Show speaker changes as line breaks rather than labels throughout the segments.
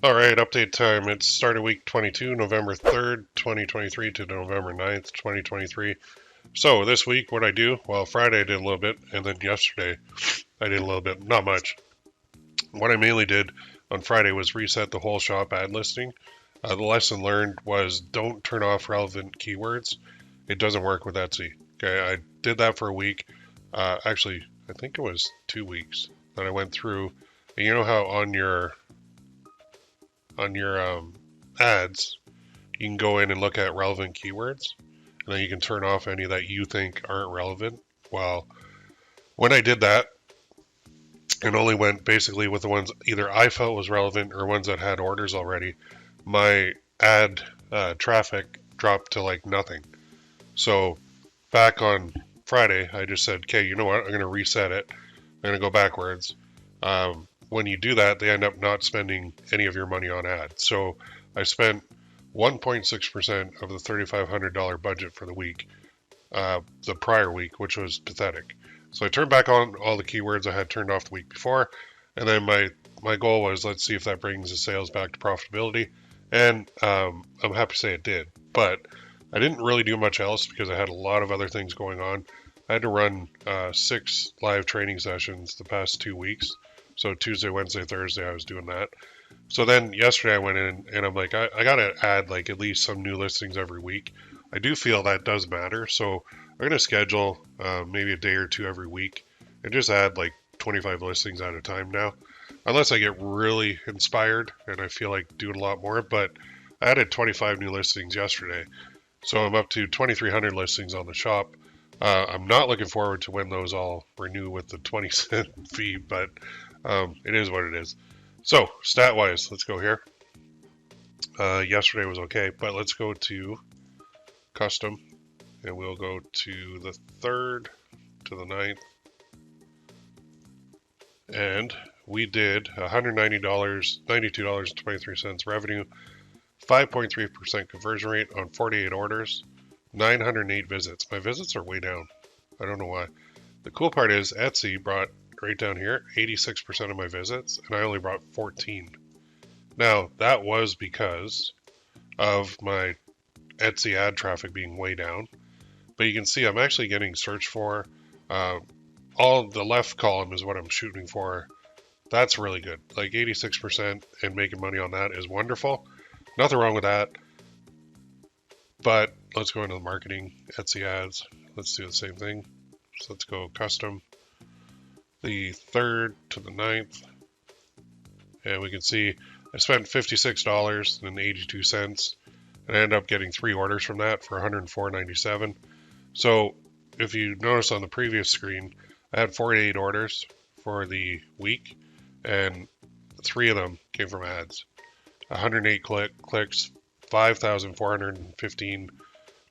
All right, update time. It's started week 22, November 3rd, 2023 to November 9th, 2023. So this week, what I do? Well, Friday I did a little bit, and then yesterday I did a little bit, not much. What I mainly did on Friday was reset the whole shop ad listing. The lesson learned was don't turn off relevant keywords. It doesn't work with Etsy. Okay, I did that for a week. Actually, I think it was 2 weeks that I went through. And you know how on your ads, you can go in and look at relevant keywords, and then you can turn off any that you think aren't relevant. Well, when I did that, and only went basically with the ones either I felt was relevant or ones that had orders already, my ad traffic dropped to like nothing. So back on Friday, I just said, okay, you know what? I'm going to reset it. I'm going to go backwards. When you do that, they end up not spending any of your money on ads. So I spent 1.6% of the $3,500 budget for the week, the prior week, which was pathetic. So I turned back on all the keywords I had turned off the week before, and then my goal was let's see if that brings the sales back to profitability, and I'm happy to say it did. But I didn't really do much else because I had a lot of other things going on. I had to run 6 live training sessions the past 2 weeks. So Tuesday, Wednesday, Thursday, I was doing that. So then yesterday I went in and I'm like, I gotta add like at least some new listings every week. I do feel that does matter. So I'm gonna schedule maybe a day or two every week and just add like 25 listings at a time now. Unless I get really inspired and I feel like doing a lot more. But I added 25 new listings yesterday. So I'm up to 2,300 listings on the shop. I'm not looking forward to when those all renew with the 20-cent fee, but it is what it is. So, stat wise, let's go here. Yesterday was okay, but let's go to custom and we'll go to the 3rd to the 9th. And we did $190, $92.23 revenue, 5.3% conversion rate on 48 orders, 908 visits. My visits are way down. I don't know why. The cool part is Etsy brought right down here 86% of my visits, and I only brought 14. Now, that was because of my Etsy ad traffic being way down. But you can see I'm actually getting searched for. All the left column is what I'm shooting for. That's really good. Like 86% and making money on that is wonderful. Nothing wrong with that. But let's go into the marketing, Etsy ads. Let's do the same thing. So let's go custom. The 3rd to the 9th. And we can see I spent $56.82 and I ended up getting 3 orders from that for $104.97. So if you notice on the previous screen, I had 48 orders for the week and 3 of them came from ads. 108 clicks, 5,415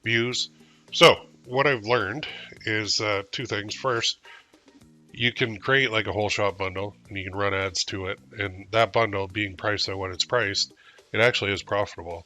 views. So what I've learned is 2 things. First, you can create like a whole shop bundle and you can run ads to it. And that bundle being priced at what it's priced, it actually is profitable.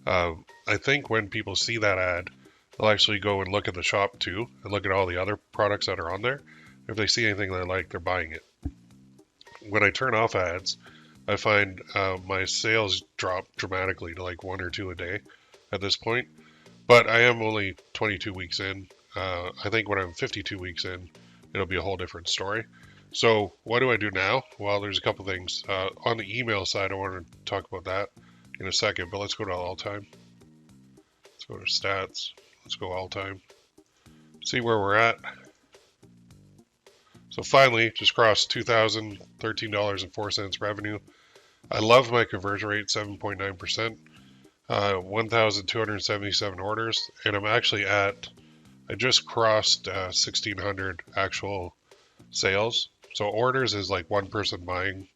I think when people see that ad, they'll actually go and look at the shop too and look at all the other products that are on there. If they see anything they like, they're buying it. When I turn off ads, I find my sales drop dramatically to like 1 or 2 a day at this point. But I am only 22 weeks in. I think when I'm 52 weeks in, it'll be a whole different story. So what do I do now? Well, there's a couple things. On the email side, I want to talk about that in a second, but let's go to all time. Let's go to stats. Let's go all time. See where we're at. So finally, just crossed $2,013.04 revenue. I love my conversion rate, 7.9%, 1,277 orders, and I'm actually I just crossed 1,600 actual sales. So orders is like one person buying,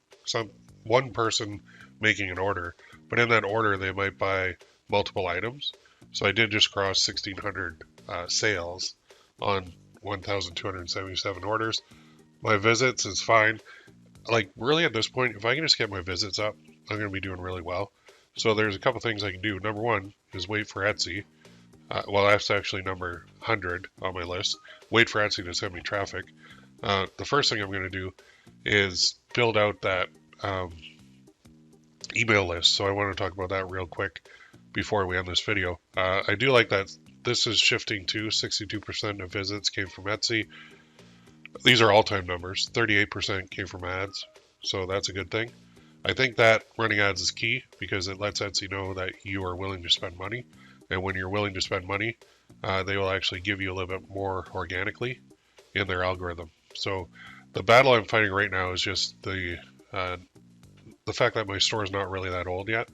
one person making an order, but in that order they might buy multiple items. So I did just cross 1,600 sales on 1,277 orders. My visits is fine. Like really at this point, if I can just get my visits up, I'm going to be doing really well. So there's a couple things I can do. Number one is wait for Etsy. Well, that's actually number 100 on my list. Wait for Etsy to send me traffic. The first thing I'm going to do is build out that email list. So I want to talk about that real quick before we end this video. I do like that this is shifting to 62% of visits came from Etsy. These are all-time numbers. 38% came from ads, so that's a good thing. I think that running ads is key because it lets Etsy know that you are willing to spend money. And when you're willing to spend money, they will actually give you a little bit more organically in their algorithm. So the battle I'm fighting right now is just the fact that my store is not really that old yet.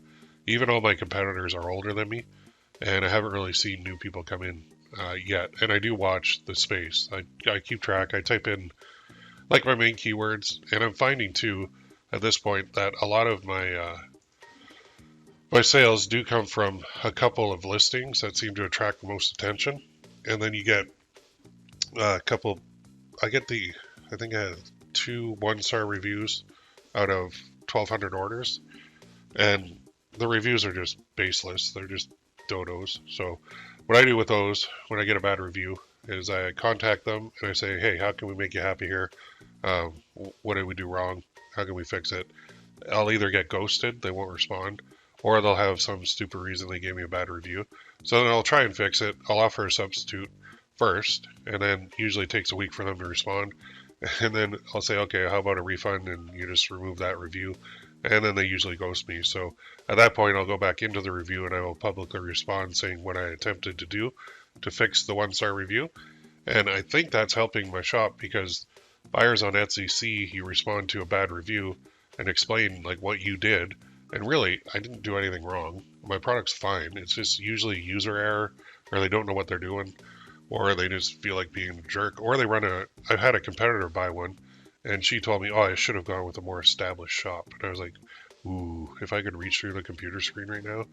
Even all my competitors are older than me, and I haven't really seen new people come in yet. And I do watch the space. I keep track. I type in like my main keywords, and I'm finding too at this point that a lot of my sales do come from a couple of listings that seem to attract the most attention, and then you get a couple. I think I had 2 1-star reviews out of 1,200 orders, and the reviews are just baseless. They're just dodos. So what I do with those when I get a bad review is I contact them and I say, hey, how can we make you happy here? What did we do wrong? How can we fix it? I'll either get ghosted, they won't respond, or they'll have some stupid reason they gave me a bad review. So then I'll try and fix it. I'll offer a substitute first, and then usually it takes a week for them to respond. And then I'll say, okay, how about a refund? And you just remove that review. And then they usually ghost me. So at that point, I'll go back into the review and I will publicly respond saying what I attempted to do to fix the 1-star review. And I think that's helping my shop because buyers on Etsy see you respond to a bad review and explain like what you did. And really, I didn't do anything wrong. My product's fine. It's just usually user error, or they don't know what they're doing, or they just feel like being a jerk, or they I've had a competitor buy one, and she told me, oh, I should have gone with a more established shop. And I was like, ooh, if I could reach through the computer screen right now.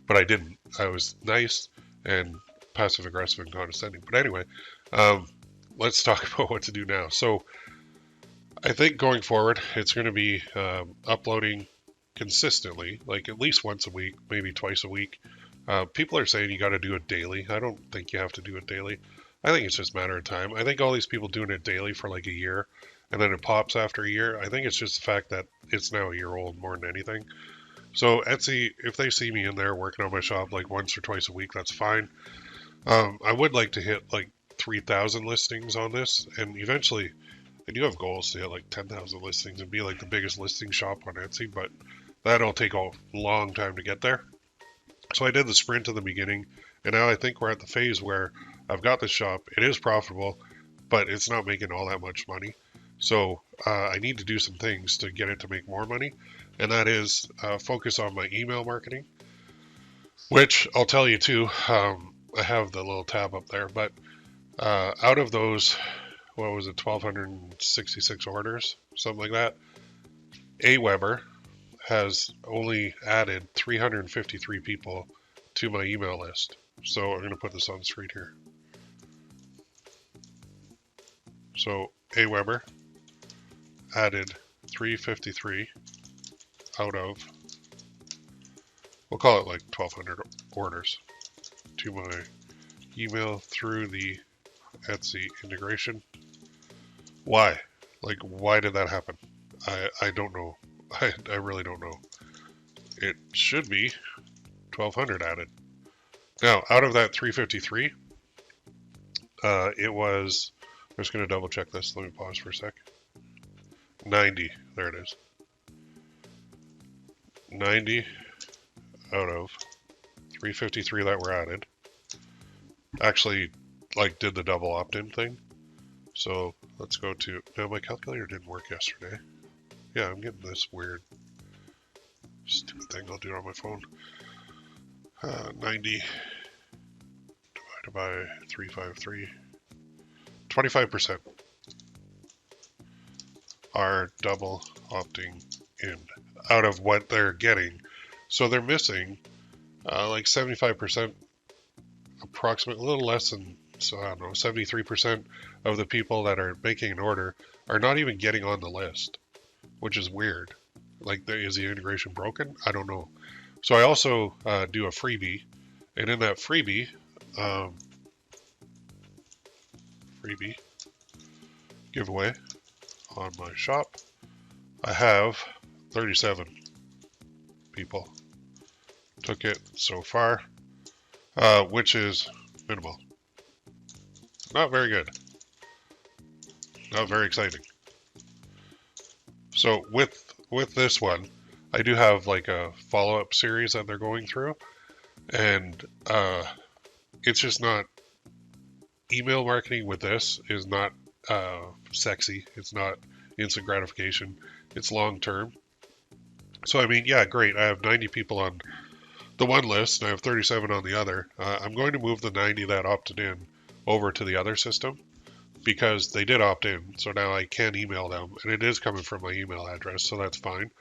But I didn't. I was nice and passive aggressive and condescending. But anyway, let's talk about what to do now. So I think going forward, it's going to be uploading consistently, like at least once a week, maybe twice a week. People are saying you got to do it daily. I don't think you have to do it daily. I think it's just a matter of time. I think all these people doing it daily for like a year and then it pops after a year. I think it's just the fact that it's now a year old more than anything. So Etsy, if they see me in there working on my shop like once or twice a week, that's fine. I would like to hit like 3,000 listings on this, and eventually I do have goals to hit like 10,000 listings and be like the biggest listing shop on Etsy, but that'll take a long time to get there. So I did the sprint in the beginning, and now I think we're at the phase where I've got this shop. It is profitable, but it's not making all that much money. So I need to do some things to get it to make more money, and that is focus on my email marketing, which I'll tell you too. I have the little tab up there, but out of those, what was it, 1,266 orders, something like that, Aweber has only added 353 people to my email list. So I'm going to put this on the screen here. So Aweber added 353 out of, we'll call it like 1,200 orders to my email through the Etsy integration. Why? Like, why did that happen? I don't know. I really don't know. It should be 1,200 added. Now, out of that 353, it was, I'm just going to double check this. Let me pause for a sec. 90. There it is. 90 out of 353 that were added actually like did the double opt-in thing. So let's go to, no, my calculator didn't work yesterday. Yeah, I'm getting this weird stupid thing. I'll do it on my phone. 90 divided by 353. 25% are double opting in out of what they're getting. So they're missing like 75%, approximately a little less than, so I don't know, 73% of the people that are making an order are not even getting on the list, which is weird. Like, is the integration broken? I don't know. So I also do a freebie, and in that freebie giveaway on my shop, I have 37 people took it so far, which is minimal. Not very good. Not very exciting. So with this one, I do have like a follow-up series that they're going through, and it's just not, email marketing with this is not sexy. It's not instant gratification. It's long term. So I mean, yeah, great. I have 90 people on the one list, and I have 37 on the other. I'm going to move the 90 that opted in over to the other system because they did opt in. So now I can email them, and it is coming from my email address, so that's fine.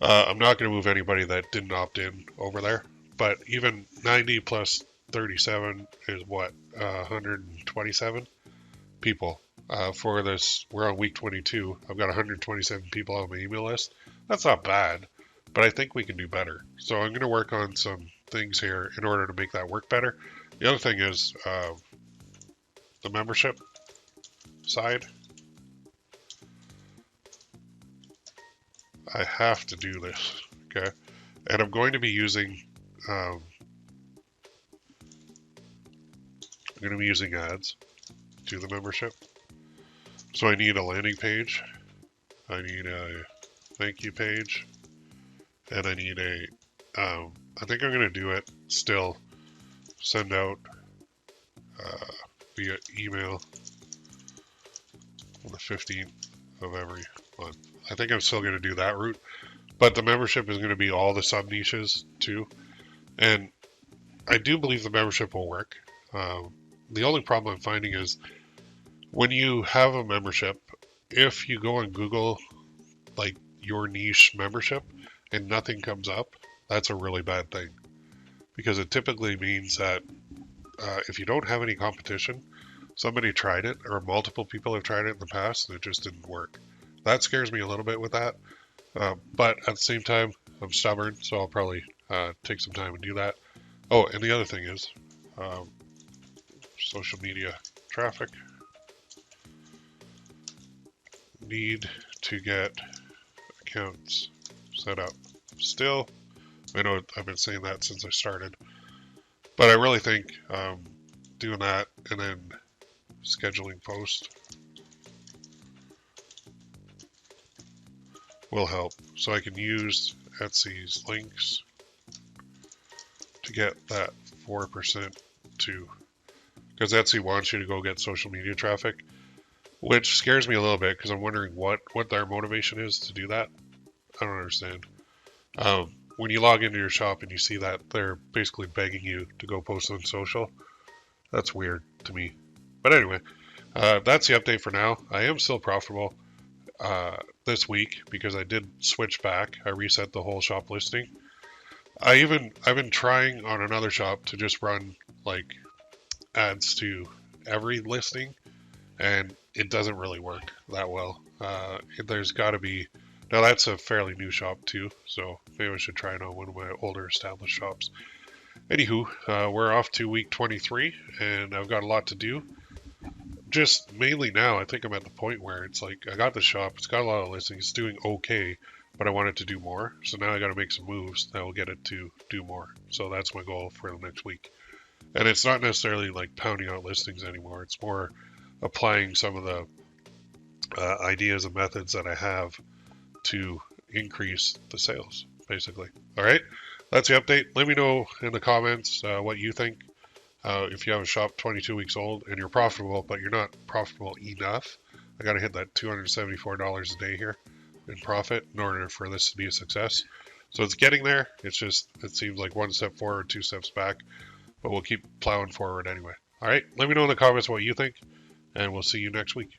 I'm not going to move anybody that didn't opt in over there. But even 90 plus 37 is what, 127 people for this. We're on week 22. I've got 127 people on my email list. That's not bad, but I think we can do better. So I'm going to work on some things here in order to make that work better. The other thing is the membership side. I have to do this, okay? And I'm going to be using ads to the membership. So I need a landing page, I need a thank you page, and I need a, I think I'm going to do it still, send out via email on the 15th of every month. I think I'm still going to do that route, but the membership is going to be all the sub niches too. And I do believe the membership will work. The only problem I'm finding is when you have a membership, if you go on Google, like your niche membership, and nothing comes up, that's a really bad thing. Because it typically means that if you don't have any competition, somebody tried it, or multiple people have tried it in the past, and it just didn't work. That scares me a little bit with that. But at the same time, I'm stubborn, so I'll probably take some time and do that. Oh, and the other thing is social media traffic. Need to get accounts set up. Still, I know I've been saying that since I started, but I really think doing that and then scheduling post will help. So I can use Etsy's links to get that 4% too, because Etsy wants you to go get social media traffic, which scares me a little bit because I'm wondering what their motivation is to do that. I don't understand. When you log into your shop and you see that they're basically begging you to go post on social, that's weird to me. But anyway, that's the update for now. I am still profitable this week because I did switch back. I reset the whole shop listing. I've been trying on another shop to just run like ads to every listing, and it doesn't really work that well. There's got to be, now that's a fairly new shop too, so maybe I should try it on one of my older established shops. Anywho, we're off to week 23, and I've got a lot to do. Just mainly now, I think I'm at the point where it's like, I got the shop, it's got a lot of listings, it's doing okay, but I want it to do more. So now I got to make some moves that will get it to do more. So that's my goal for the next week. And it's not necessarily like pounding out listings anymore. It's more applying some of the ideas and methods that I have to increase the sales, basically. All right, that's the update. Let me know in the comments what you think. If you have a shop 22 weeks old and you're profitable, but you're not profitable enough, I got to hit that $274 a day here in profit in order for this to be a success. So it's getting there. It's just, it seems like one step forward, two steps back, but we'll keep plowing forward anyway. All right, let me know in the comments what you think, and we'll see you next week.